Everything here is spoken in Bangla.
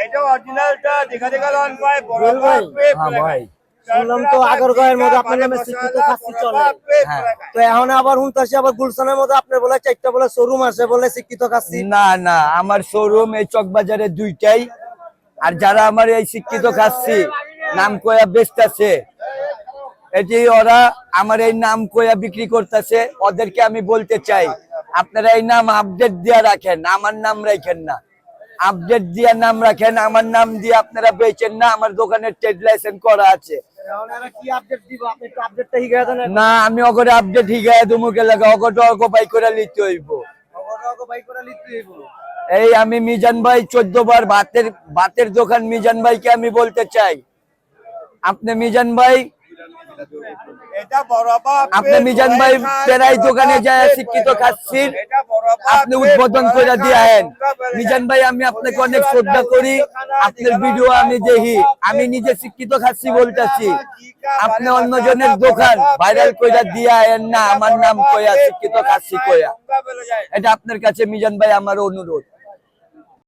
এটা অরিজিনালটা দেখা দেখা লন ভাই বড় ভাই? হ্যাঁ ভাই। শুনলাম তো আগারগাঁওয়ের মধ্যে আপনার নামে শিক্ষিত খাসি চলে। হ্যাঁ। তো এখন আবার শুনতেছি আবার গুলশানের মধ্যে আপনার বলে 4টা বলে শোরুম আছে বলে শিক্ষিত খাসি। না না, আমার শোরুম এই চকবাজারে 2টাই। আর যারা আমার এই শিক্ষিত খাসি নাম কয়া বেচতেছে, এটি ওরা আমার এই নাম কয়া বিক্রি করতেছে, ওদেরকে আমি বলতে চাই আপনারা এই নাম আপডেট দিয়ে রাখেন, আমার নাম রাখেন না। আপডেট দিয়ে নাম রাখেন, আমার নাম দিয়ে আপনারা বেচেন না। আমার দোকানের ট্রেড লাইসেন্স করা আছে। এখন এরা কি আপডেট দিব? আপনি একটু আপডেটটা হিগায় দেন। না, আমি ওগরে আপডেট হিগায় দুমুকে লাগা, ওগটা অগো বাই করে লিখতে হইব। অগরগো বাই করে লিখতে হইব। এই আমি মিজান ভাই 14 বার ভাতের দোকান মিজান ভাইকে আমি বলতে চাই, আপনি মিজান ভাই, এটা বড় বাপ আপনি মিজান ভাই প্রায় দোকানে যায় শিক্ষিত খাচ্ছির এটা বড় বাপ আপনি উদ্বোধন করে দিয়েন। মিজান ভাই, আমি আপনাকে অনেক শ্রদ্ধা করি, আপনার ভিডিও আমি দেখি, আমি নিজে শিক্ষিত খাচ্ছি বলতেছি, আপনি অন্যজনের দোকান ভাইরাল কইরা দিয়েন না, আমার নাম কয়া শিক্ষিত খাচ্ছি কয়া। এটা আপনার কাছে মিজান ভাই আমার অনুরোধ।